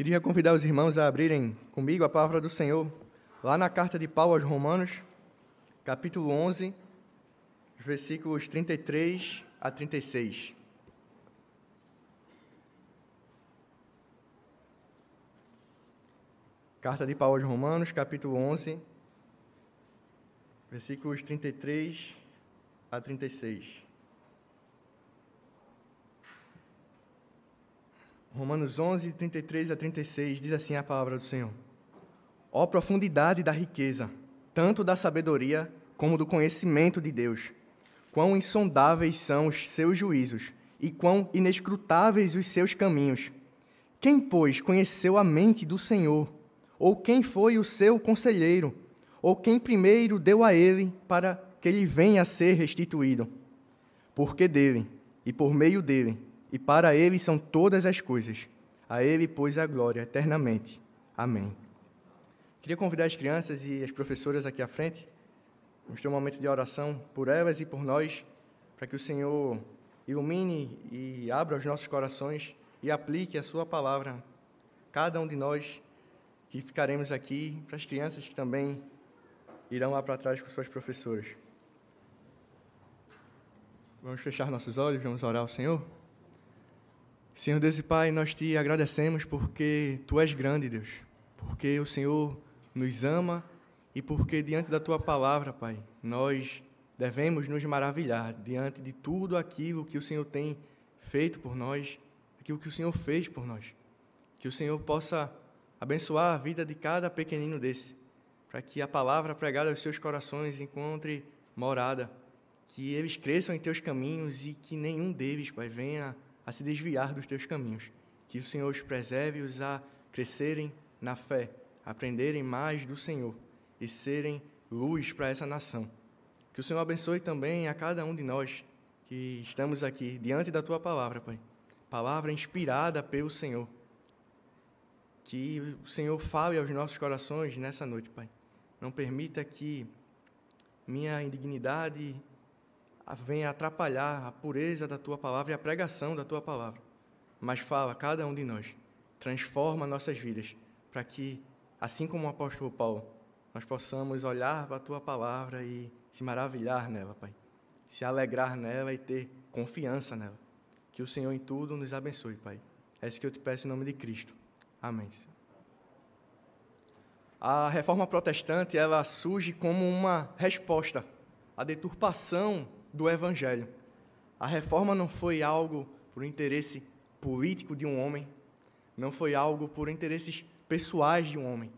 Queria convidar os irmãos a abrirem comigo a palavra do Senhor, lá na carta de Paulo aos Romanos, capítulo 11, versículos 33 a 36. Carta de Paulo aos Romanos, capítulo 11, versículos 33 a 36. Romanos 11, 33 a 36, diz assim a palavra do Senhor. Ó profundidade da riqueza, tanto da sabedoria como do conhecimento de Deus! Quão insondáveis são os seus juízos e quão inescrutáveis os seus caminhos! Quem, pois, conheceu a mente do Senhor? Ou quem foi o seu conselheiro? Ou quem primeiro deu a ele para que ele venha a ser restituído? Porque dele, e por meio dele, e para ele são todas as coisas. A ele, pois, a glória eternamente. Amém. Queria convidar as crianças e as professoras aqui à frente. Vamos ter um momento de oração por elas e por nós, para que o Senhor ilumine e abra os nossos corações e aplique a sua palavra. Cada um de nós que ficaremos aqui, para as crianças que também irão lá para trás com suas professoras. Vamos fechar nossos olhos, vamos orar ao Senhor. Senhor Deus e Pai, nós te agradecemos porque Tu és grande, Deus, porque o Senhor nos ama e porque diante da Tua palavra, Pai, nós devemos nos maravilhar diante de tudo aquilo que o Senhor tem feito por nós, aquilo que o Senhor fez por nós. Que o Senhor possa abençoar a vida de cada pequenino desse, para que a palavra pregada aos seus corações encontre morada, que eles cresçam em Teus caminhos e que nenhum deles, Pai, venha a se desviar dos Teus caminhos. Que o Senhor os preserve-os a crescerem na fé, aprenderem mais do Senhor e serem luz para essa nação. Que o Senhor abençoe também a cada um de nós que estamos aqui diante da Tua palavra, Pai. Palavra inspirada pelo Senhor. Que o Senhor fale aos nossos corações nessa noite, Pai. Não permita que minha indignidade venha atrapalhar a pureza da Tua palavra e a pregação da Tua palavra. Mas fala a cada um de nós, transforma nossas vidas, para que, assim como o apóstolo Paulo, nós possamos olhar para a Tua palavra e se maravilhar nela, Pai. Se alegrar nela e ter confiança nela. Que o Senhor em tudo nos abençoe, Pai. É isso que eu te peço em nome de Cristo. Amém. A reforma protestante, ela surge como uma resposta à deturpação do Evangelho. A reforma não foi algo por interesse político de um homem, não foi algo por interesses pessoais de um homem,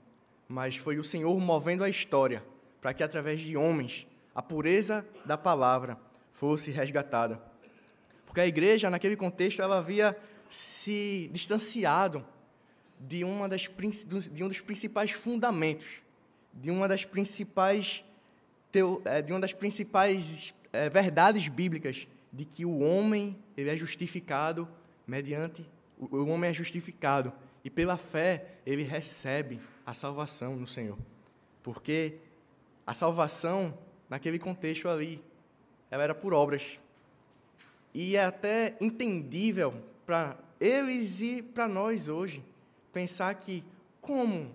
mas foi o Senhor movendo a história para que, através de homens, a pureza da palavra fosse resgatada. Porque a igreja, naquele contexto, ela havia se distanciado de um dos principais fundamentos, de uma das principais verdades bíblicas, de que o homem ele é justificado o homem é justificado e pela fé ele recebe a salvação no Senhor. Porque a salvação, naquele contexto ali, ela era por obras. E é até entendível para eles e para nós hoje, pensar que como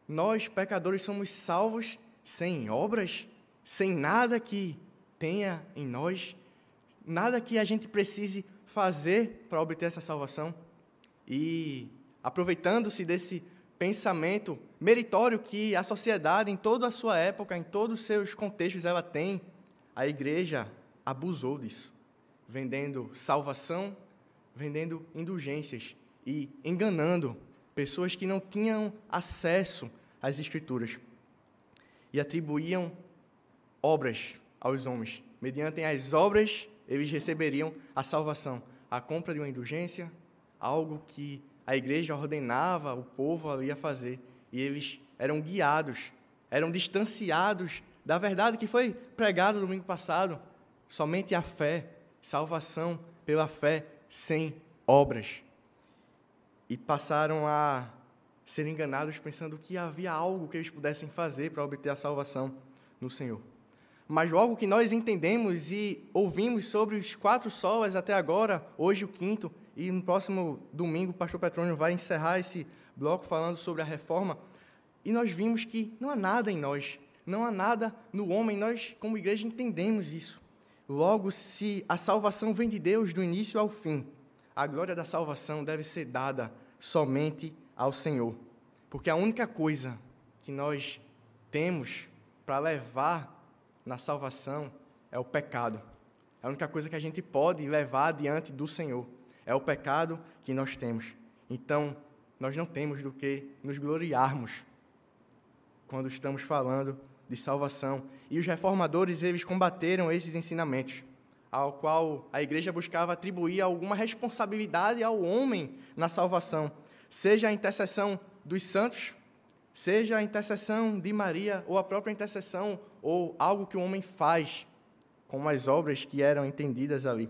nós, pecadores, somos salvos sem obras, sem nada que tenha em nós, nada que a gente precise fazer para obter essa salvação. E, aproveitando-se desse pensamento meritório que a sociedade, em toda a sua época, em todos os seus contextos, ela tem, a igreja abusou disso, vendendo salvação, vendendo indulgências e enganando pessoas que não tinham acesso às Escrituras e atribuíam obras aos homens. Mediante as obras, eles receberiam a salvação, a compra de uma indulgência, algo que a igreja ordenava o povo ali a fazer. E eles eram guiados, eram distanciados da verdade que foi pregada no domingo passado. Somente a fé, salvação pela fé, sem obras. E passaram a ser enganados pensando que havia algo que eles pudessem fazer para obter a salvação no Senhor. Mas logo que nós entendemos e ouvimos sobre os 4 solas até agora, hoje o 5º, e no próximo domingo o pastor Petrônio vai encerrar esse bloco falando sobre a reforma, e nós vimos que não há nada em nós, não há nada no homem, nós como igreja entendemos isso. Logo, se a salvação vem de Deus do início ao fim, a glória da salvação deve ser dada somente ao Senhor, porque a única coisa que nós temos para levar na salvação é o pecado. A única coisa que a gente pode levar diante do Senhor é o pecado que nós temos. Então, nós não temos do que nos gloriarmos quando estamos falando de salvação. E os reformadores, eles combateram esses ensinamentos, ao qual a igreja buscava atribuir alguma responsabilidade ao homem na salvação, seja a intercessão dos santos, seja a intercessão de Maria, ou a própria intercessão, ou algo que o homem faz, como as obras que eram entendidas ali.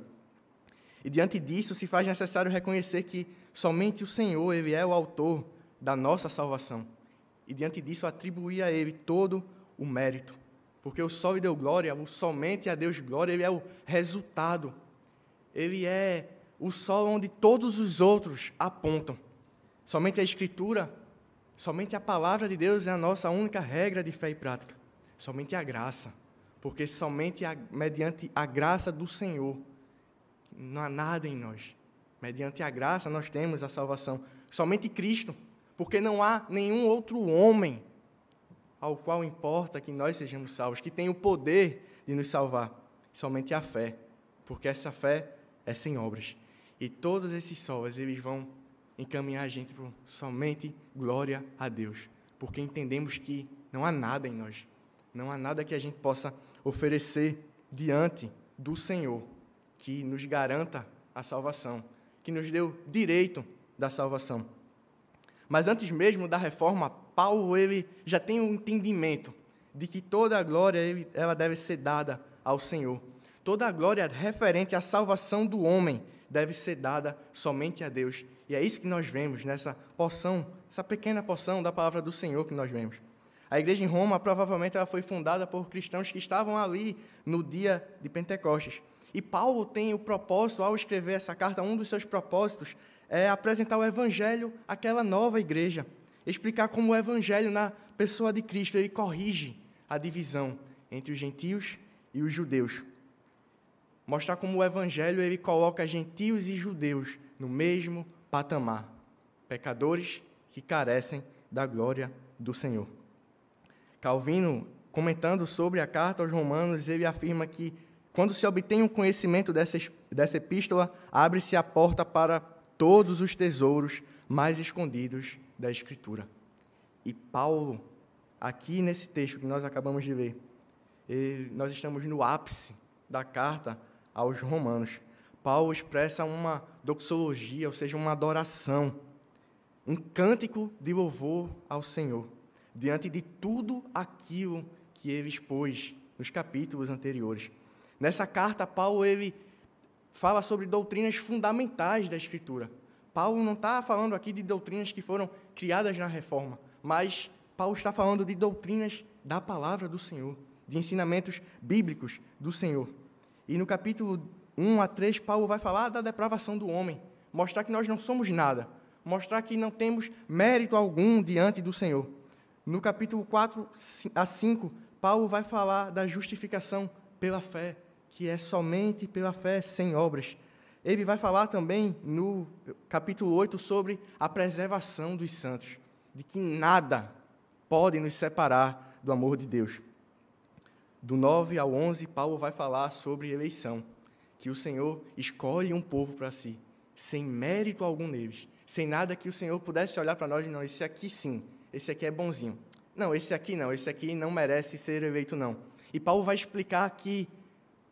E diante disso, se faz necessário reconhecer que somente o Senhor, Ele é o autor da nossa salvação. E diante disso, atribuir a Ele todo o mérito. Porque o sol lhe deu glória, o somente a Deus glória, Ele é o resultado. Ele é o sol onde todos os outros apontam. Somente a Escritura, somente a palavra de Deus é a nossa única regra de fé e prática. Somente a graça. Porque somente mediante a graça do Senhor, não há nada em nós. Mediante a graça nós temos a salvação. Somente Cristo, porque não há nenhum outro homem ao qual importa que nós sejamos salvos, que tem o poder de nos salvar. Somente a fé, porque essa fé é sem obras. E todos esses solas, eles vão encaminhar a gente para somente glória a Deus, porque entendemos que não há nada em nós. Não há nada que a gente possa oferecer diante do Senhor que nos garanta a salvação, que nos deu direito da salvação. Mas antes mesmo da reforma, Paulo ele já tem um entendimento de que toda a glória ela deve ser dada ao Senhor. Toda a glória referente à salvação do homem deve ser dada somente a Deus. E é isso que nós vemos nessa porção, essa pequena porção da palavra do Senhor que nós vemos. A igreja em Roma, provavelmente, ela foi fundada por cristãos que estavam ali no dia de Pentecostes. E Paulo tem o propósito, ao escrever essa carta, um dos seus propósitos é apresentar o evangelho àquela nova igreja. Explicar como o evangelho na pessoa de Cristo, ele corrige a divisão entre os gentios e os judeus. Mostrar como o evangelho ele coloca gentios e judeus no mesmo patamar. Pecadores que carecem da glória do Senhor. Calvino, comentando sobre a carta aos Romanos, ele afirma que, quando se obtém um conhecimento dessa epístola, abre-se a porta para todos os tesouros mais escondidos da Escritura. E Paulo, aqui nesse texto que nós acabamos de ler, nós estamos no ápice da carta aos Romanos. Paulo expressa uma doxologia, ou seja, uma adoração, um cântico de louvor ao Senhor, diante de tudo aquilo que ele expôs nos capítulos anteriores. Nessa carta, Paulo ele fala sobre doutrinas fundamentais da Escritura. Paulo não está falando aqui de doutrinas que foram criadas na Reforma, mas Paulo está falando de doutrinas da palavra do Senhor, de ensinamentos bíblicos do Senhor. E no capítulo 1 a 3, Paulo vai falar da depravação do homem, mostrar que nós não somos nada, mostrar que não temos mérito algum diante do Senhor. No capítulo 4 a 5, Paulo vai falar da justificação pela fé, que é somente pela fé, sem obras. Ele vai falar também, no capítulo 8, sobre a preservação dos santos, de que nada pode nos separar do amor de Deus. Do 9 ao 11, Paulo vai falar sobre eleição, que o Senhor escolhe um povo para si, sem mérito algum neles, sem nada que o Senhor pudesse olhar para nós e não, esse aqui sim, esse aqui é bonzinho. Não, esse aqui não merece ser eleito não. E Paulo vai explicar que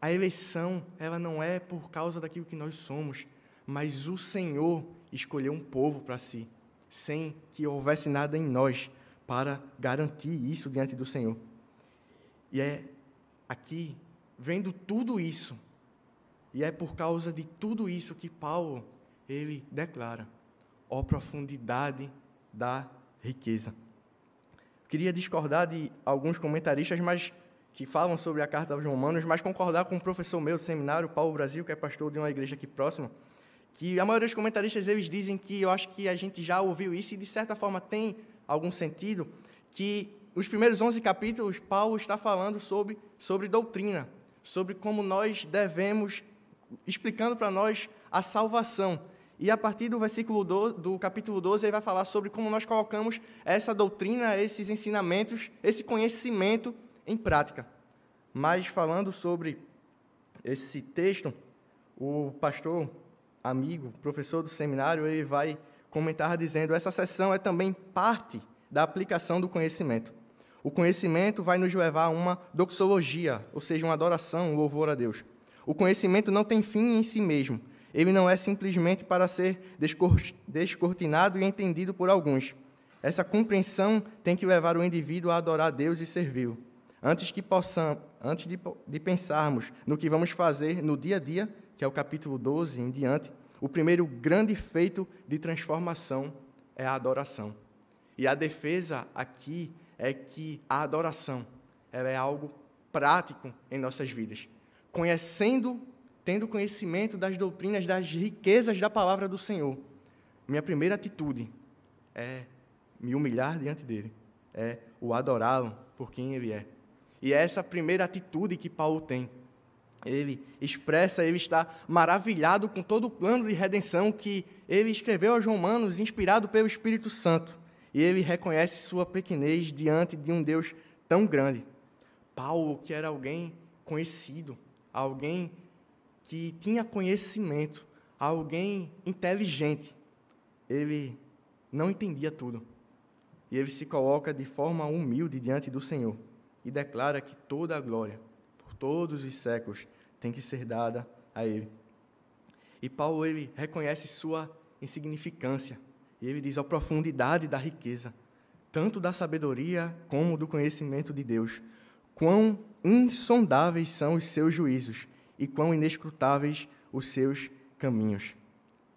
a eleição, ela não é por causa daquilo que nós somos, mas o Senhor escolheu um povo para si, sem que houvesse nada em nós para garantir isso diante do Senhor. E é aqui, vendo tudo isso, e é por causa de tudo isso que Paulo, ele declara, ó profundidade da riqueza. Queria discordar de alguns comentaristas, mas que falam sobre a carta aos Romanos, mas concordar com um professor meu do seminário, Paulo Brasil, que é pastor de uma igreja aqui próxima, que a maioria dos comentaristas eles dizem que eu acho que a gente já ouviu isso e de certa forma tem algum sentido, que os primeiros 11 capítulos Paulo está falando sobre doutrina, sobre como nós devemos, explicando para nós a salvação. E a partir do do capítulo 12, ele vai falar sobre como nós colocamos essa doutrina, esses ensinamentos, esse conhecimento em prática. Mas falando sobre esse texto, o pastor, amigo, professor do seminário, ele vai comentar dizendo: essa sessão é também parte da aplicação do conhecimento. O conhecimento vai nos levar a uma doxologia, ou seja, uma adoração, um louvor a Deus. O conhecimento não tem fim em si mesmo. Ele não é simplesmente para ser descortinado e entendido por alguns. Essa compreensão tem que levar o indivíduo a adorar a Deus e servi-lo. Antes de pensarmos no que vamos fazer no dia a dia, que é o capítulo 12 em diante, o primeiro grande feito de transformação é a adoração. E a defesa aqui é que a adoração ela é algo prático em nossas vidas. Tendo conhecimento das doutrinas, das riquezas da palavra do Senhor, minha primeira atitude é me humilhar diante dele, é o adorá-lo por quem ele é. E é essa primeira atitude que Paulo tem. Ele expressa, ele está maravilhado com todo o plano de redenção que ele escreveu aos Romanos, inspirado pelo Espírito Santo. E ele reconhece sua pequenez diante de um Deus tão grande. Paulo, que era alguém conhecido, alguém que tinha conhecimento, alguém inteligente, ele não entendia tudo. E ele se coloca de forma humilde diante do Senhor e declara que toda a glória, por todos os séculos, tem que ser dada a ele. E Paulo, ele reconhece sua insignificância. E ele diz a profundidade da riqueza, tanto da sabedoria como do conhecimento de Deus. Quão insondáveis são os seus juízos e quão inescrutáveis os seus caminhos.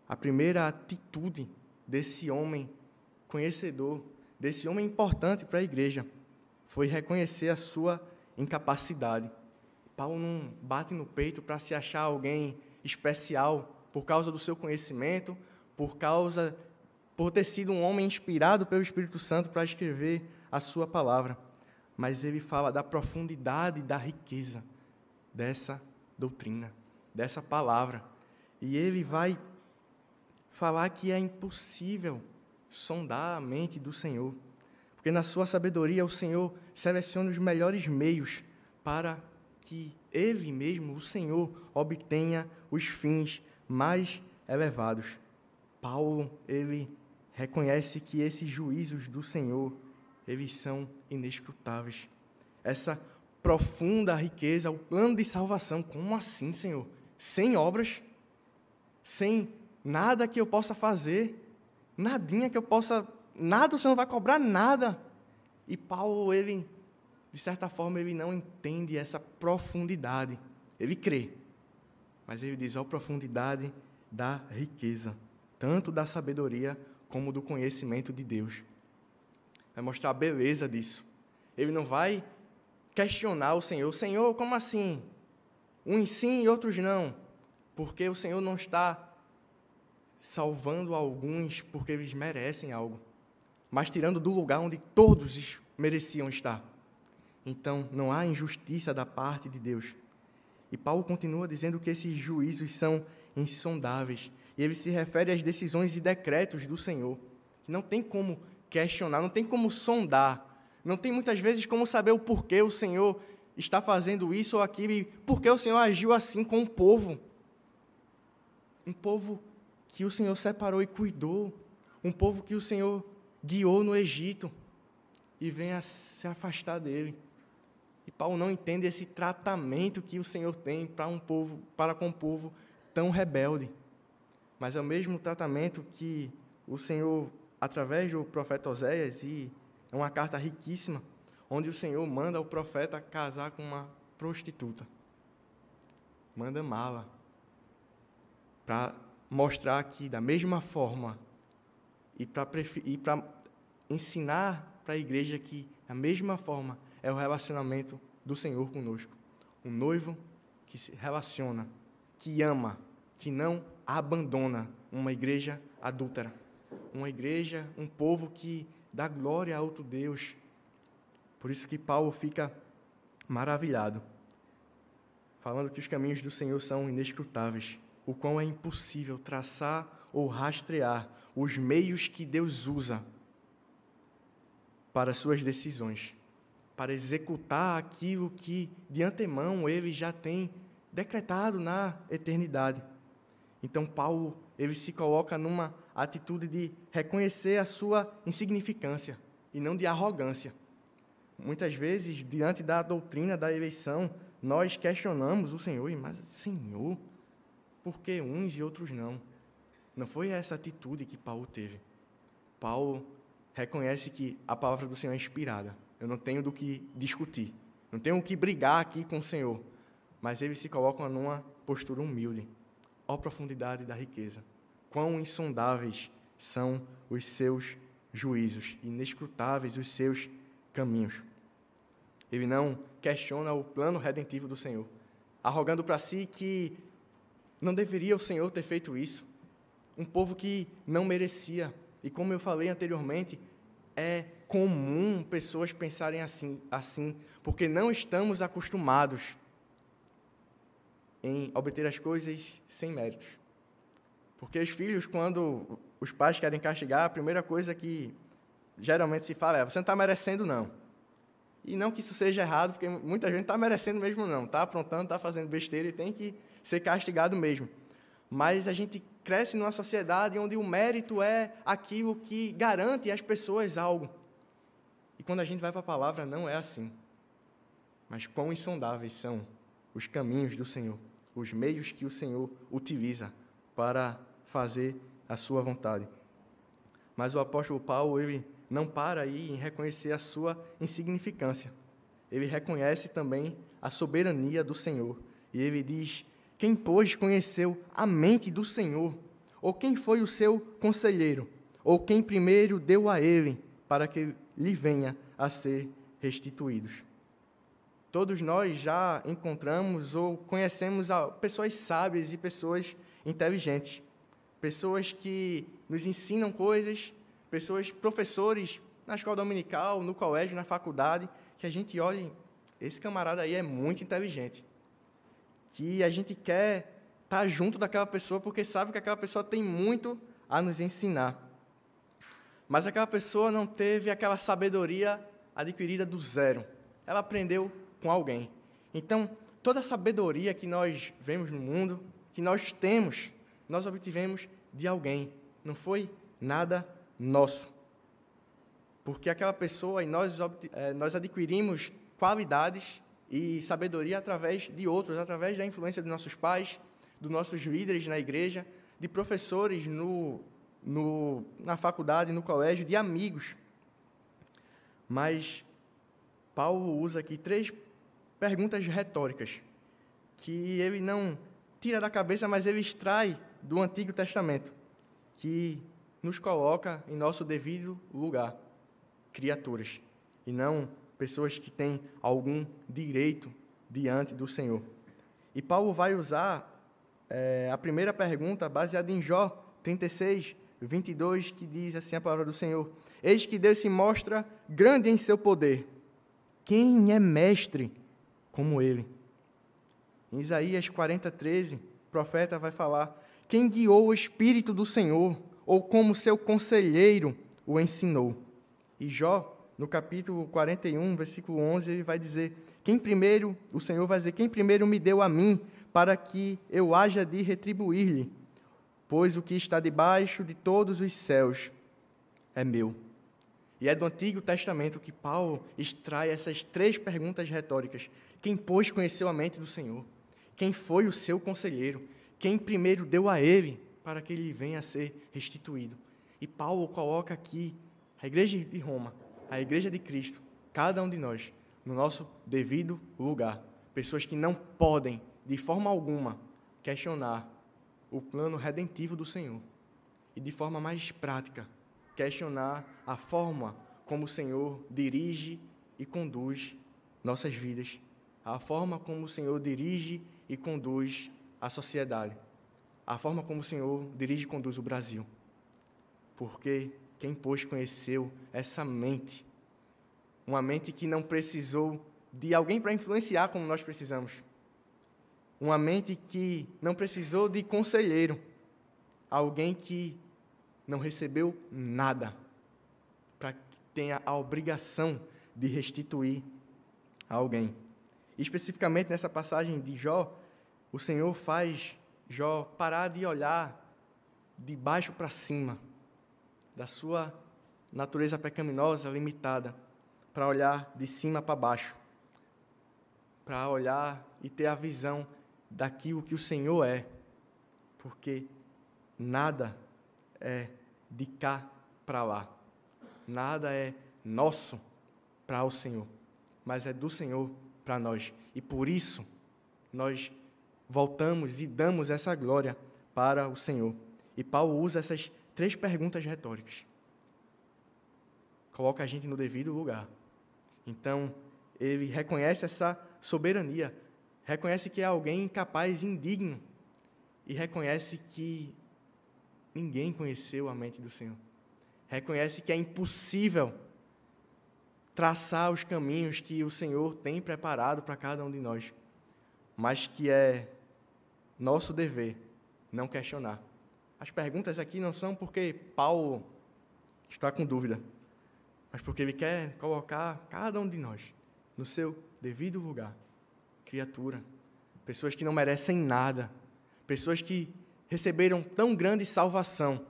A primeira atitude desse homem conhecedor, desse homem importante para a igreja, foi reconhecer a sua incapacidade. Paulo não bate no peito para se achar alguém especial por causa do seu conhecimento, por ter sido um homem inspirado pelo Espírito Santo para escrever a sua palavra. Mas ele fala da profundidade e da riqueza dessa doutrina, dessa palavra. E ele vai falar que é impossível sondar a mente do Senhor, porque na sua sabedoria o Senhor seleciona os melhores meios para que ele mesmo, o Senhor, obtenha os fins mais elevados. Paulo, ele reconhece que esses juízos do Senhor, eles são inescrutáveis. Essa profunda riqueza, o plano de salvação, como assim, Senhor? Sem obras, sem nada que eu possa fazer, nadinha que eu possa, nada, o Senhor não vai cobrar nada. E Paulo, ele, de certa forma, ele não entende essa profundidade. Ele crê, mas ele diz a profundidade da riqueza, tanto da sabedoria como do conhecimento de Deus. Vai mostrar a beleza disso. Ele não vai questionar o Senhor. Senhor, como assim? Uns sim e outros não. Porque o Senhor não está salvando alguns porque eles merecem algo, mas tirando do lugar onde todos mereciam estar. Então, não há injustiça da parte de Deus. E Paulo continua dizendo que esses juízos são insondáveis. E ele se refere às decisões e decretos do Senhor. Não tem como questionar, não tem como sondar, não tem muitas vezes como saber o porquê o Senhor está fazendo isso ou aquilo, e porquê o Senhor agiu assim com o povo. Um povo que o Senhor separou e cuidou, um povo que o Senhor guiou no Egito e vem a se afastar dele. E Paulo não entende esse tratamento que o Senhor tem para com um povo tão rebelde. Mas é o mesmo tratamento que o Senhor, através do profeta Oséias, e é uma carta riquíssima, onde o Senhor manda o profeta casar com uma prostituta. Manda amá-la, para mostrar que, da mesma forma, e para ensinar para a igreja que, da mesma forma, é o relacionamento do Senhor conosco. Um noivo que se relaciona, que ama, que não abandona uma igreja adúltera, uma igreja, um povo que dá glória a outro Deus. Por isso que Paulo fica maravilhado, falando que os caminhos do Senhor são inescrutáveis, o quão é impossível traçar ou rastrear os meios que Deus usa para suas decisões, para executar aquilo que de antemão Ele já tem decretado na eternidade. Então Paulo, ele se coloca numa atitude de reconhecer a sua insignificância e não de arrogância. Muitas vezes, diante da doutrina da eleição, nós questionamos o Senhor, mas Senhor, por que uns e outros não? Não foi essa atitude que Paulo teve. Paulo reconhece que a palavra do Senhor é inspirada. Eu não tenho do que discutir, não tenho o que brigar aqui com o Senhor, mas ele se coloca numa postura humilde. Ó profundidade da riqueza, quão insondáveis são os seus juízos, inescrutáveis os seus caminhos. Ele não questiona o plano redentivo do Senhor, arrogando para si que não deveria o Senhor ter feito isso. Um povo que não merecia. E como eu falei anteriormente, é comum pessoas pensarem assim, porque não estamos acostumados em obter as coisas sem méritos. Porque os filhos, quando os pais querem castigar, a primeira coisa que geralmente se fala é: você não está merecendo, não. E não que isso seja errado, porque muita gente está merecendo mesmo, não. Está aprontando, está fazendo besteira e tem que ser castigado mesmo. Mas a gente cresce numa sociedade onde o mérito é aquilo que garante às pessoas algo. E quando a gente vai para a palavra, não é assim. Mas quão insondáveis são os caminhos do Senhor, os meios que o Senhor utiliza para fazer a sua vontade. Mas o apóstolo Paulo, ele não para aí em reconhecer a sua insignificância. Ele reconhece também a soberania do Senhor. E ele diz: quem, pois, conheceu a mente do Senhor? Ou quem foi o seu conselheiro? Ou quem primeiro deu a ele para que lhe venha a ser restituídos? Todos nós já encontramos ou conhecemos pessoas sábias e pessoas inteligentes. Pessoas que nos ensinam coisas, professores na escola dominical, no colégio, na faculdade, que a gente olha, esse camarada aí é muito inteligente. Que a gente quer estar junto daquela pessoa porque sabe que aquela pessoa tem muito a nos ensinar. Mas aquela pessoa não teve aquela sabedoria adquirida do zero. Ela aprendeu com alguém. Então, toda a sabedoria que nós vemos no mundo, que nós temos, nós obtivemos de alguém. Não foi nada nosso. Porque aquela pessoa e nós adquirimos qualidades e sabedoria através de outros, através da influência dos nossos pais, dos nossos líderes na igreja, de professores na faculdade, no colégio, de amigos. Mas Paulo usa aqui 3 perguntas retóricas, que ele não tira da cabeça, mas ele extrai do Antigo Testamento, que nos coloca em nosso devido lugar, criaturas, e não pessoas que têm algum direito diante do Senhor. E Paulo vai usar a primeira pergunta baseada em Jó 36, 22, que diz assim a palavra do Senhor: eis que Deus se mostra grande em seu poder. Quem é mestre como ele? Em Isaías 40, 13, o profeta vai falar: quem guiou o Espírito do Senhor, ou como seu conselheiro o ensinou? E Jó, no capítulo 41, versículo 11, ele vai dizer: o Senhor vai dizer, quem primeiro me deu a mim, para que eu haja de retribuir-lhe? Pois o que está debaixo de todos os céus é meu. E é do Antigo Testamento que Paulo extrai essas 3 perguntas retóricas. Quem, pois, conheceu a mente do Senhor? Quem foi o seu conselheiro? Quem primeiro deu a ele para que ele venha a ser restituído? E Paulo coloca aqui a igreja de Roma, a igreja de Cristo, cada um de nós, no nosso devido lugar. Pessoas que não podem, de forma alguma, questionar o plano redentivo do Senhor. E de forma mais prática, questionar a forma como o Senhor dirige e conduz nossas vidas, a forma como o Senhor dirige e conduz a sociedade. a forma como o Senhor dirige e conduz o Brasil. Porque quem pôde conheceu essa mente, uma mente que não precisou de alguém para influenciar como nós precisamos. Uma mente que não precisou de conselheiro, alguém que não recebeu nada, para que tenha a obrigação de restituir a alguém. E especificamente nessa passagem de Jó, o Senhor faz Jó parar de olhar de baixo para cima, da sua natureza pecaminosa limitada, para olhar de cima para baixo, para olhar e ter a visão daquilo que o Senhor é, porque nada é de cá para lá, nada é nosso para o Senhor, mas é do Senhor para nós, e por isso nós voltamos e damos essa glória para o Senhor. E Paulo usa essas 3 perguntas retóricas, coloca a gente no devido lugar. Então, ele reconhece essa soberania, reconhece que é alguém incapaz, indigno, e reconhece que ninguém conheceu a mente do Senhor. Reconhece que é impossível traçar os caminhos que o Senhor tem preparado para cada um de nós, mas que é nosso dever não questionar. As perguntas aqui não são porque Paulo está com dúvida, mas porque ele quer colocar cada um de nós no seu devido lugar. Criatura, pessoas que não merecem nada, pessoas que receberam tão grande salvação,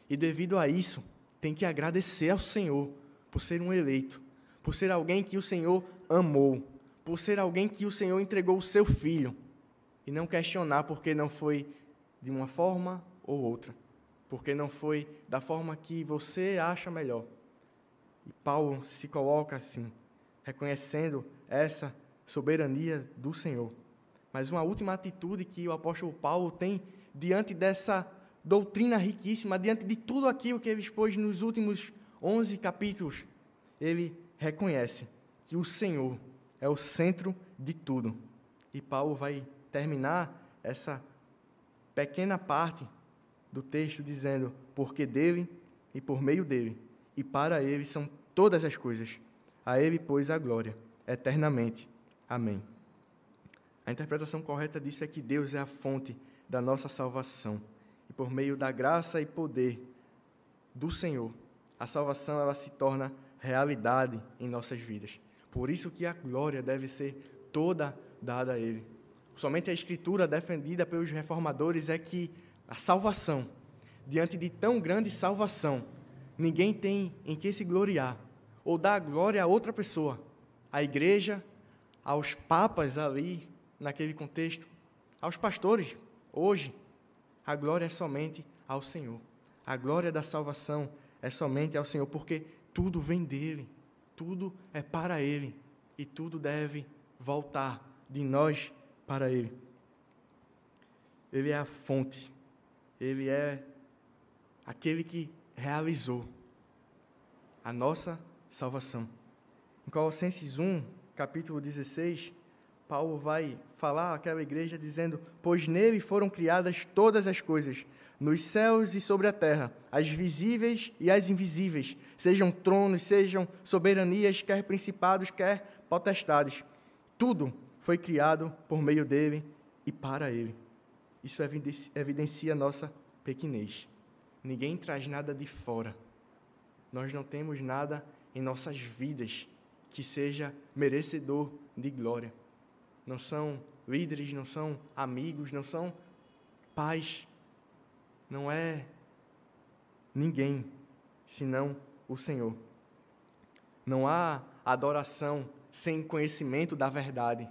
e devido a isso, tem que agradecer ao Senhor por ser um eleito, por ser alguém que o Senhor amou, por ser alguém que o Senhor entregou o seu Filho, e não questionar porque não foi de uma forma ou outra, porque não foi da forma que você acha melhor. E Paulo se coloca assim, reconhecendo essa soberania do Senhor. Mas uma última atitude que o apóstolo Paulo tem diante dessa doutrina riquíssima, diante de tudo aquilo que ele expôs nos últimos 11 capítulos, ele reconhece que o Senhor é o centro de tudo. E Paulo vai terminar essa pequena parte do texto dizendo: porque dele e por meio dele e para ele são todas as coisas. A ele, pois, a glória eternamente. Amém. A interpretação correta disso é que Deus é a fonte da nossa salvação. E por meio da graça e poder do Senhor, a salvação ela se torna realidade em nossas vidas. Por isso que a glória deve ser toda dada a Ele. Somente a Escritura defendida pelos reformadores é que a salvação, diante de tão grande salvação, ninguém tem em que se gloriar ou dar glória a outra pessoa, à igreja, aos papas ali, naquele contexto, aos pastores. Hoje, a glória é somente ao Senhor. A glória da salvação é somente ao Senhor, porque tudo vem dEle, tudo é para Ele, e tudo deve voltar de nós para Ele. Ele é a fonte, Ele é aquele que realizou a nossa salvação. Em Colossenses 1, capítulo 16, Paulo vai falar àquela igreja dizendo: pois nele foram criadas todas as coisas, nos céus e sobre a terra, as visíveis e as invisíveis, sejam tronos, sejam soberanias, quer principados, quer potestades. Tudo foi criado por meio dele e para ele. Isso evidencia a nossa pequenez. Ninguém traz nada de fora. Nós não temos nada em nossas vidas que seja merecedor de glória. Não são líderes, não são amigos, não são pais. Não é ninguém, senão o Senhor. Não há adoração sem conhecimento da verdade.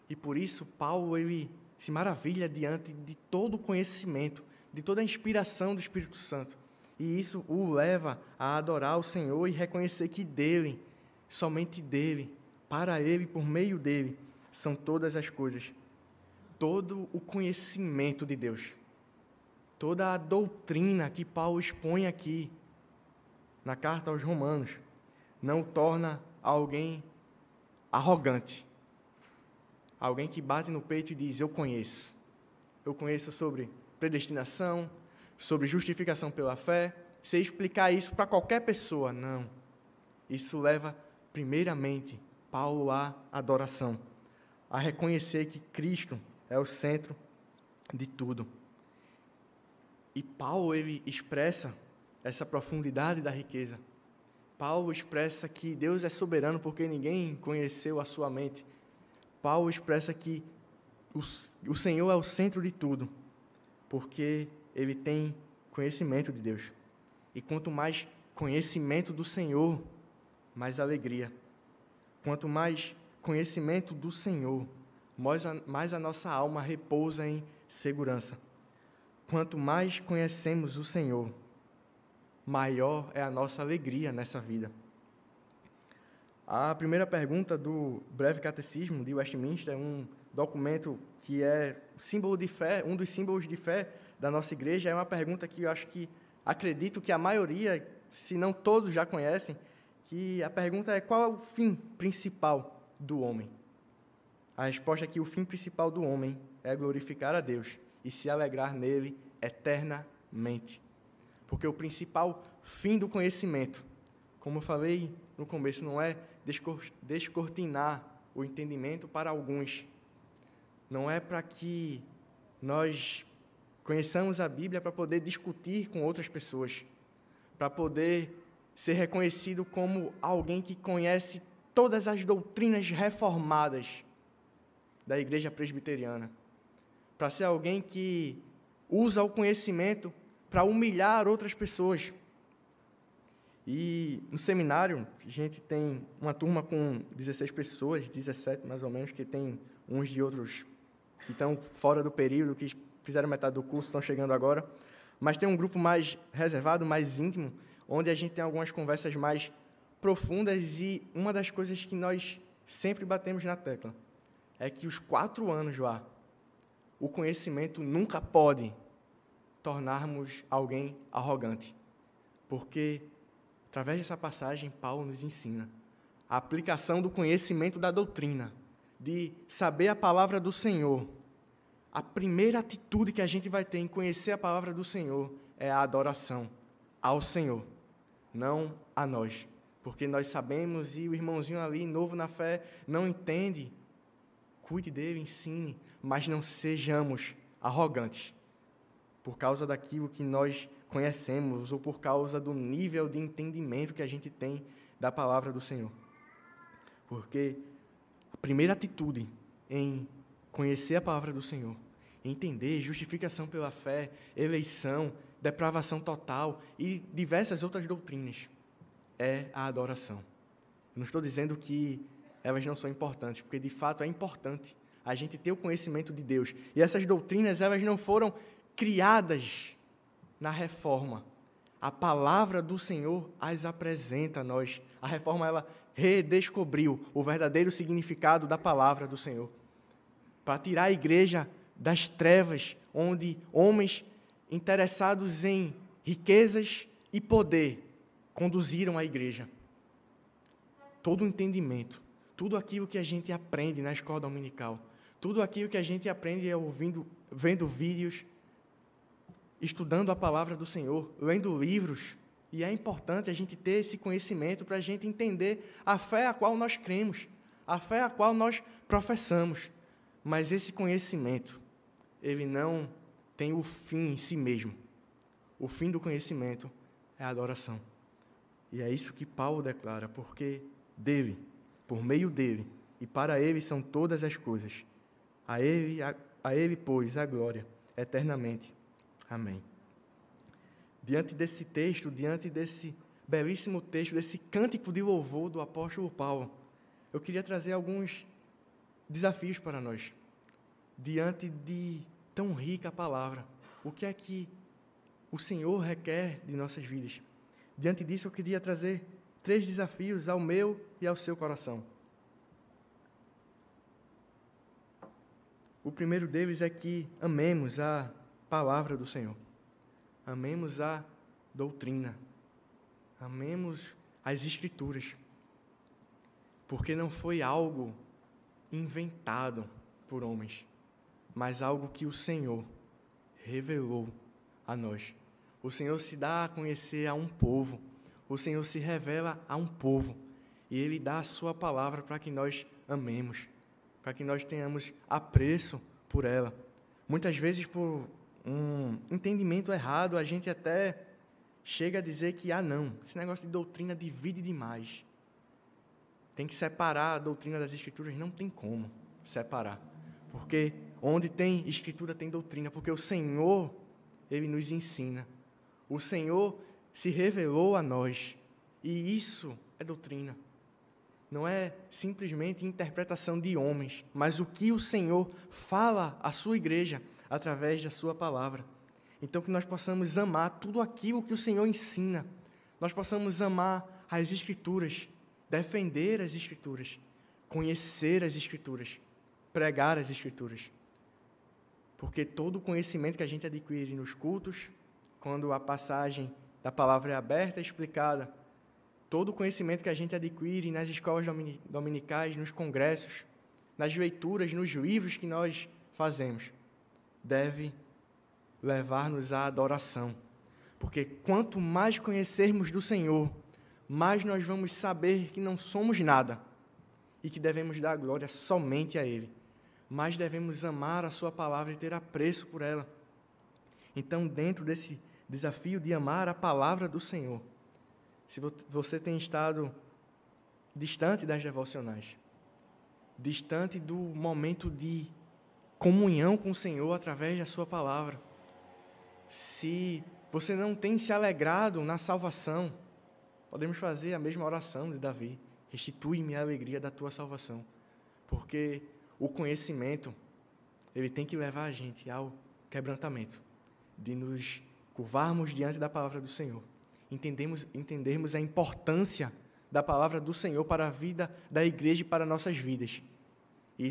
E por isso, Paulo ele se maravilha diante de todo o conhecimento, de toda a inspiração do Espírito Santo. E isso o leva a adorar o Senhor e reconhecer que dele, somente dele, para ele, por meio dele, são todas as coisas. Todo o conhecimento de Deus, toda a doutrina que Paulo expõe aqui na carta aos Romanos, não o torna alguém arrogante, alguém que bate no peito e diz: eu conheço sobre predestinação, sobre justificação pela fé, sem explicar isso para qualquer pessoa. Não. Isso leva, primeiramente, Paulo à adoração, a reconhecer que Cristo é o centro de tudo. E Paulo, ele expressa essa profundidade da riqueza. Paulo expressa que Deus é soberano porque ninguém conheceu a sua mente. Paulo expressa que o Senhor é o centro de tudo, porque ele tem conhecimento de Deus. E quanto mais conhecimento do Senhor, mais alegria. Quanto mais conhecimento do Senhor, mais a nossa alma repousa em segurança. Quanto mais conhecemos o Senhor, maior é a nossa alegria nessa vida. A primeira pergunta do Breve Catecismo de Westminster é um documento que é símbolo de fé, um dos símbolos de fé da nossa igreja. É uma pergunta que eu acredito que a maioria, se não todos, já conhecem, que a pergunta é: qual é o fim principal do homem? A resposta é que o fim principal do homem é glorificar a Deus e se alegrar nele eternamente. Porque o principal fim do conhecimento, como eu falei no começo, não é descortinar o entendimento para alguns. Não é para que nós conheçamos a Bíblia para poder discutir com outras pessoas, para poder ser reconhecido como alguém que conhece todas as doutrinas reformadas da Igreja Presbiteriana, para ser alguém que usa o conhecimento para humilhar outras pessoas. E no seminário, a gente tem uma turma com 16 pessoas, 17 mais ou menos, que tem uns de outros que estão fora do período, que fizeram metade do curso, estão chegando agora. Mas tem um grupo mais reservado, mais íntimo, onde a gente tem algumas conversas mais profundas, e uma das coisas que nós sempre batemos na tecla é que os 4 anos lá, o conhecimento nunca pode tornarmos alguém arrogante, porque através dessa passagem Paulo nos ensina a aplicação do conhecimento da doutrina, de saber a palavra do Senhor. A primeira atitude que a gente vai ter em conhecer a palavra do Senhor é a adoração ao Senhor, não a nós, porque nós sabemos e o irmãozinho ali, novo na fé, não entende. Cuide dele, ensine, mas não sejamos arrogantes por causa daquilo que nós conhecemos ou por causa do nível de entendimento que a gente tem da palavra do Senhor. Porque a primeira atitude em conhecer a palavra do Senhor, entender justificação pela fé, eleição, depravação total e diversas outras doutrinas, é a adoração. Eu não estou dizendo que elas não são importantes, porque de fato é importante a gente ter o conhecimento de Deus. E essas doutrinas, elas não foram criadas na reforma. A palavra do Senhor as apresenta a nós. A reforma, ela redescobriu o verdadeiro significado da palavra do Senhor, para tirar a igreja das trevas, onde homens interessados em riquezas e poder conduziram a igreja. Todo o entendimento, tudo aquilo que a gente aprende na escola dominical, tudo aquilo que a gente aprende vendo vídeos, estudando a palavra do Senhor, lendo livros, e é importante a gente ter esse conhecimento para a gente entender a fé a qual nós cremos, a fé a qual nós professamos. Mas esse conhecimento, ele não tem o fim em si mesmo. O fim do conhecimento é a adoração. E é isso que Paulo declara, porque dele, por meio dele, e para ele são todas as coisas. A ele, pois, a glória eternamente. Amém. Diante desse texto, diante desse belíssimo texto, desse cântico de louvor do apóstolo Paulo, eu queria trazer alguns desafios para nós. Diante de tão rica palavra, o que é que o Senhor requer de nossas vidas? Diante disso, eu queria trazer 3 desafios ao meu e ao seu coração. O primeiro deles é que amemos a palavra do Senhor. Amemos a doutrina. Amemos as Escrituras. Porque não foi algo inventado por homens, mas algo que o Senhor revelou a nós. O Senhor se dá a conhecer a um povo. O Senhor se revela a um povo. E Ele dá a sua palavra para que nós amemos, para que nós tenhamos apreço por ela. Muitas vezes, por um entendimento errado, a gente até chega a dizer que, não, esse negócio de doutrina divide demais. Tem que separar a doutrina das Escrituras. Não tem como separar. Porque onde tem Escritura tem doutrina. Porque o Senhor, Ele nos ensina. O Senhor se revelou a nós. E isso é doutrina. Não é simplesmente interpretação de homens, mas o que o Senhor fala à sua igreja através da sua palavra. Então, que nós possamos amar tudo aquilo que o Senhor ensina. Nós possamos amar as Escrituras, defender as Escrituras, conhecer as Escrituras, pregar as Escrituras. Porque todo o conhecimento que a gente adquire nos cultos, quando a passagem da palavra é aberta e explicada, todo o conhecimento que a gente adquire nas escolas dominicais, nos congressos, nas leituras, nos livros que nós fazemos, deve levar-nos à adoração. Porque quanto mais conhecermos do Senhor, mais nós vamos saber que não somos nada e que devemos dar glória somente a Ele. Mais devemos amar a Sua palavra e ter apreço por ela. Então, dentro desse desafio de amar a palavra do Senhor, se você tem estado distante das devocionais, distante do momento de comunhão com o Senhor através da sua palavra, se você não tem se alegrado na salvação, podemos fazer a mesma oração de Davi: restitui-me a alegria da tua salvação. Porque o conhecimento, ele tem que levar a gente ao quebrantamento, de nos curvarmos diante da palavra do Senhor. Entendermos a importância da palavra do Senhor para a vida da igreja e para nossas vidas. E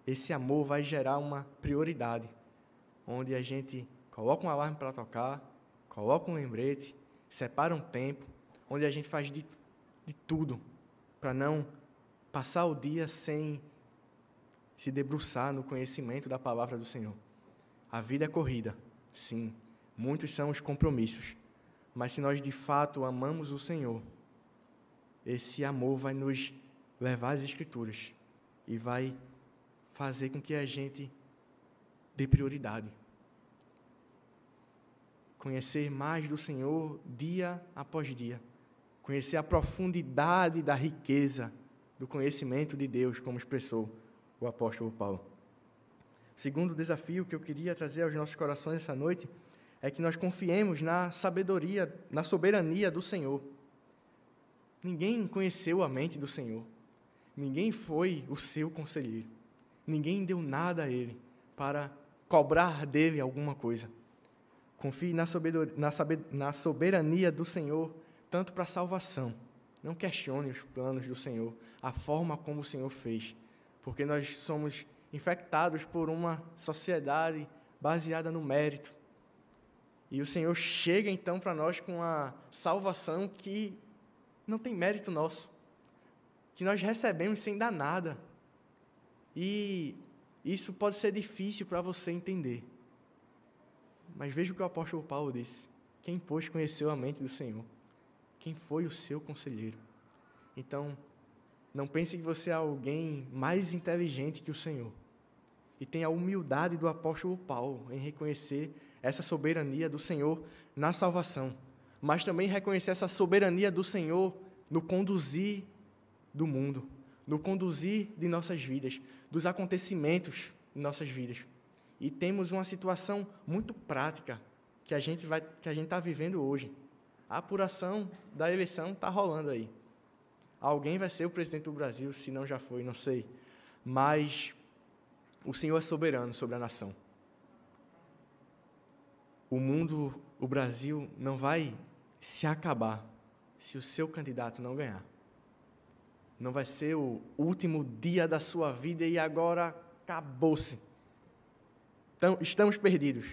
esse amor vai gerar uma prioridade, onde a gente coloca um alarme para tocar, coloca um lembrete, separa um tempo, onde a gente faz de tudo para não passar o dia sem se debruçar no conhecimento da palavra do Senhor. A vida é corrida, sim, muitos são os compromissos. Mas se nós de fato amamos o Senhor, esse amor vai nos levar às Escrituras e vai fazer com que a gente dê prioridade. Conhecer mais do Senhor dia após dia. Conhecer a profundidade da riqueza do conhecimento de Deus, como expressou o apóstolo Paulo. O segundo desafio que eu queria trazer aos nossos corações essa noite é que nós confiemos na sabedoria, na soberania do Senhor. Ninguém conheceu a mente do Senhor. Ninguém foi o seu conselheiro. Ninguém deu nada a Ele para cobrar dele alguma coisa. Confie na soberania do Senhor, tanto para a salvação. Não questione os planos do Senhor, a forma como o Senhor fez. Porque nós somos infectados por uma sociedade baseada no mérito. E o Senhor chega então para nós com a salvação que não tem mérito nosso, que nós recebemos sem dar nada. E isso pode ser difícil para você entender. Mas veja o que o apóstolo Paulo disse: quem, pois, conheceu a mente do Senhor? Quem foi o seu conselheiro? Então, não pense que você é alguém mais inteligente que o Senhor. E tenha a humildade do apóstolo Paulo em reconhecer essa soberania do Senhor na salvação, mas também reconhecer essa soberania do Senhor no conduzir do mundo, no conduzir de nossas vidas, dos acontecimentos de nossas vidas. E temos uma situação muito prática que a gente está vivendo hoje. A apuração da eleição está rolando aí. Alguém vai ser o presidente do Brasil, se não já foi, não sei. Mas o Senhor é soberano sobre a nação. O mundo, o Brasil, não vai se acabar se o seu candidato não ganhar. Não vai ser o último dia da sua vida e agora acabou-se. Então, estamos perdidos.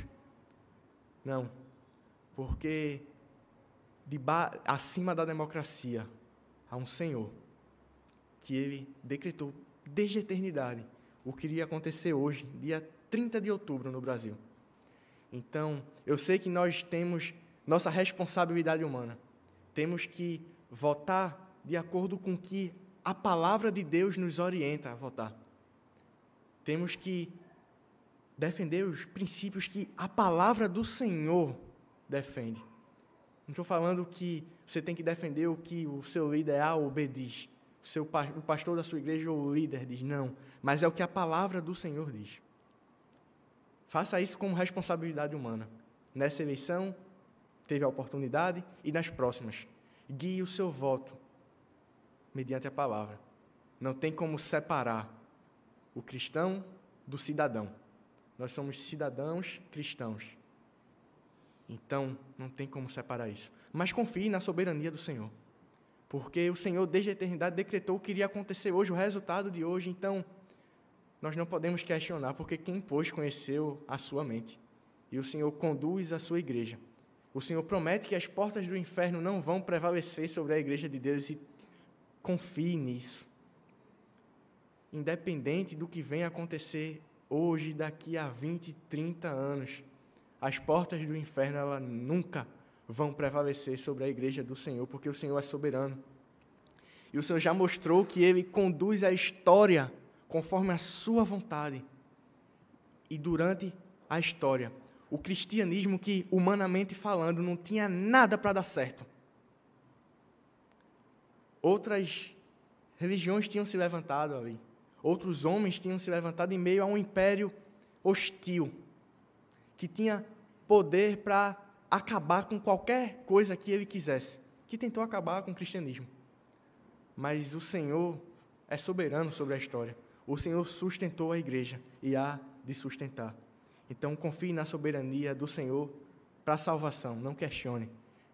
Não, porque acima da democracia há um Senhor que Ele decretou desde a eternidade o que iria acontecer hoje, dia 30 de outubro no Brasil. Então, eu sei que nós temos nossa responsabilidade humana. Temos que votar de acordo com o que a palavra de Deus nos orienta a votar. Temos que defender os princípios que a palavra do Senhor defende. Não estou falando que você tem que defender o que o seu líder A ou B diz, o pastor da sua igreja ou o líder diz, não. Mas é o que a palavra do Senhor diz. Faça isso como responsabilidade humana. Nessa eleição, teve a oportunidade, e nas próximas. Guie o seu voto mediante a palavra. Não tem como separar o cristão do cidadão. Nós somos cidadãos cristãos. Então, não tem como separar isso. Mas confie na soberania do Senhor. Porque o Senhor, desde a eternidade, decretou o que iria acontecer hoje, o resultado de hoje. Então, nós não podemos questionar, porque quem pôs conheceu a sua mente. E o Senhor conduz a sua igreja. O Senhor promete que as portas do inferno não vão prevalecer sobre a igreja de Deus, e confie nisso. Independente do que venha acontecer hoje, daqui a 20, 30 anos, as portas do inferno elas nunca vão prevalecer sobre a igreja do Senhor, porque o Senhor é soberano. E o Senhor já mostrou que Ele conduz a história conforme a sua vontade. E durante a história, o cristianismo que, humanamente falando, não tinha nada para dar certo. Outras religiões tinham se levantado ali. Outros homens tinham se levantado em meio a um império hostil, que tinha poder para acabar com qualquer coisa que ele quisesse, que tentou acabar com o cristianismo. Mas o Senhor é soberano sobre a história. O Senhor sustentou a igreja e há de sustentar. Então, confie na soberania do Senhor para a salvação, não questione.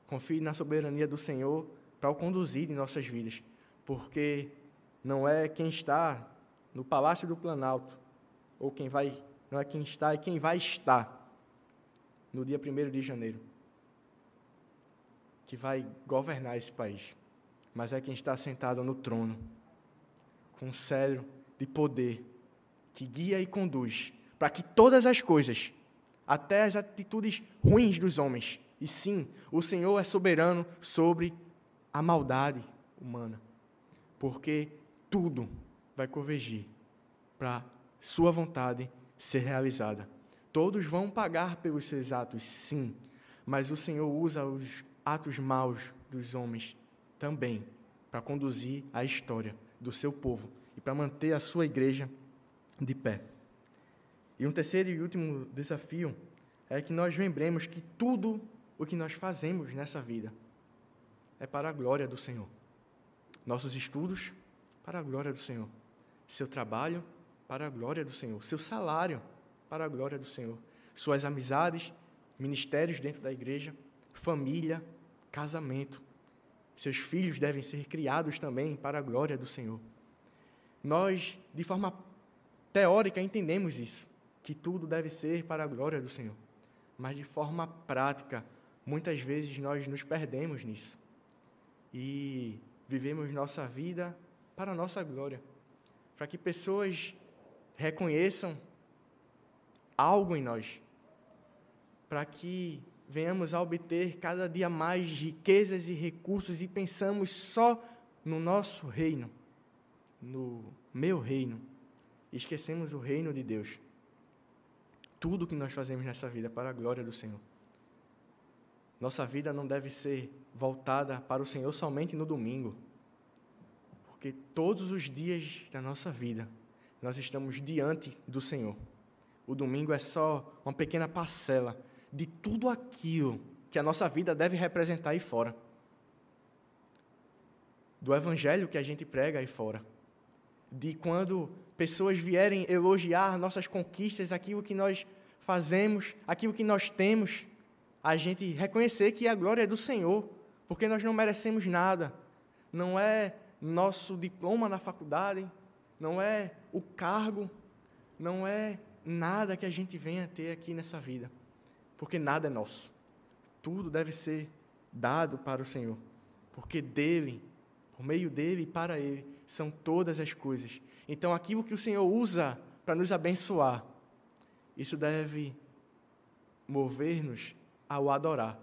Confie na soberania do Senhor para o conduzir em nossas vidas, porque não é quem está no Palácio do Planalto, não é quem está, é quem vai estar no dia 1º de janeiro, que vai governar esse país, mas é quem está sentado no trono, com um cetro de poder, que guia e conduz, para que todas as coisas, até as atitudes ruins dos homens, e sim, o Senhor é soberano sobre a maldade humana, porque tudo vai convergir para sua vontade ser realizada. Todos vão pagar pelos seus atos, sim, mas o Senhor usa os atos maus dos homens também para conduzir a história do seu povo e para manter a sua igreja de pé. E um terceiro e último desafio é que nós lembremos que tudo o que nós fazemos nessa vida é para a glória do Senhor. Nossos estudos, para a glória do Senhor. Seu trabalho, para a glória do Senhor. Seu salário, para a glória do Senhor. Suas amizades, ministérios dentro da igreja, família, casamento. Seus filhos devem ser criados também para a glória do Senhor. Nós, de forma teórica, entendemos isso, que tudo deve ser para a glória do Senhor. Mas, de forma prática, muitas vezes nós nos perdemos nisso. E vivemos nossa vida para a nossa glória. Para que pessoas reconheçam algo em nós. Para que venhamos a obter cada dia mais riquezas e recursos e pensamos só no nosso reino, no meu reino. E esquecemos o reino de Deus. Tudo que nós fazemos nessa vida é para a glória do Senhor. Nossa vida não deve ser voltada para o Senhor somente no domingo. Porque todos os dias da nossa vida, nós estamos diante do Senhor. O domingo é só uma pequena parcela de tudo aquilo que a nossa vida deve representar aí fora. Do evangelho que a gente prega aí fora. De quando pessoas vierem elogiar nossas conquistas, aquilo que nós fazemos, aquilo que nós temos, a gente reconhecer que a glória é do Senhor, porque nós não merecemos nada. Não é nosso diploma na faculdade, não é o cargo, não é nada que a gente venha ter aqui nessa vida, porque nada é nosso. Tudo deve ser dado para o Senhor, porque dele, por meio dele e para ele, são todas as coisas. Então, aquilo que o Senhor usa para nos abençoar, isso deve mover-nos ao adorar,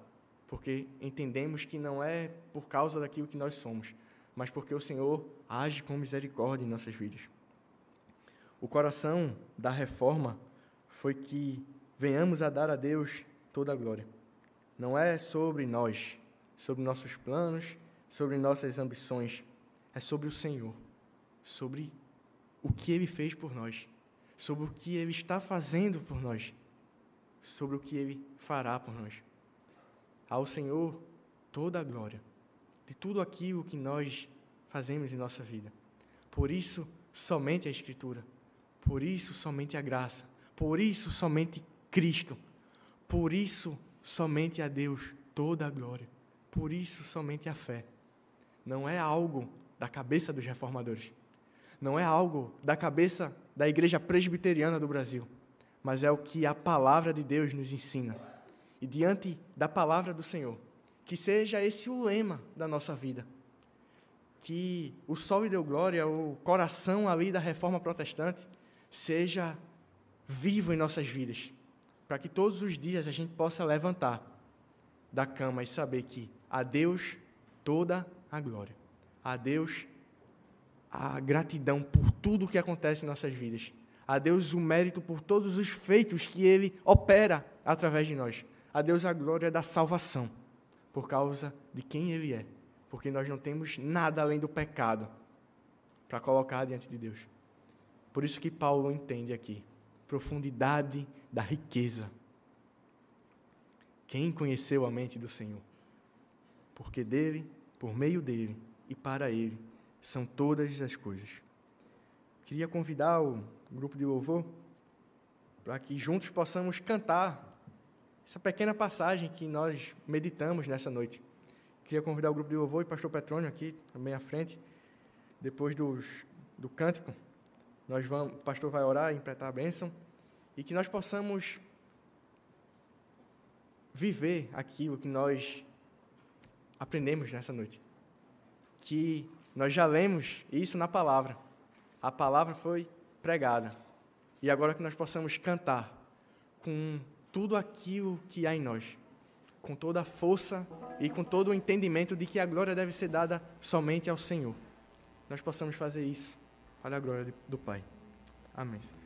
porque entendemos que não é por causa daquilo que nós somos, mas porque o Senhor age com misericórdia em nossas vidas. O coração da reforma foi que venhamos a dar a Deus toda a glória. Não é sobre nós, sobre nossos planos, sobre nossas ambições, é sobre o Senhor, sobre o que Ele fez por nós, sobre o que Ele está fazendo por nós, sobre o que Ele fará por nós. Ao Senhor toda a glória de tudo aquilo que nós fazemos em nossa vida. Por isso, somente a Escritura. Por isso, somente a graça. Por isso, somente Cristo. Por isso, somente a Deus toda a glória. Por isso, somente a fé. Não é algo da cabeça dos reformadores. Não é algo da cabeça da Igreja Presbiteriana do Brasil. Mas é o que a palavra de Deus nos ensina. E diante da palavra do Senhor, que seja esse o lema da nossa vida. Que o sol lhe deu glória, o coração ali da reforma protestante, seja vivo em nossas vidas. Para que todos os dias a gente possa levantar da cama e saber que a Deus toda a glória. A Deus a gratidão por tudo o que acontece em nossas vidas. A Deus o mérito por todos os feitos que Ele opera através de nós. A Deus a glória da salvação, por causa de quem Ele é. Porque nós não temos nada além do pecado para colocar diante de Deus. Por isso que Paulo entende aqui, profundidade da riqueza. Quem conheceu a mente do Senhor? Porque dele, por meio dele e para ele, são todas as coisas. Queria convidar o grupo de louvor para que juntos possamos cantar essa pequena passagem que nós meditamos nessa noite. Queria convidar o grupo de louvor e o pastor Petrônio aqui, também à frente. Depois do cântico, o pastor vai orar e impletar a bênção. E que nós possamos viver aquilo que nós aprendemos nessa noite. Que nós já lemos isso na palavra. A palavra foi pregada. E agora que nós possamos cantar com tudo aquilo que há em nós, com toda a força e com todo o entendimento de que a glória deve ser dada somente ao Senhor. Nós possamos fazer isso para a glória do Pai. Amém.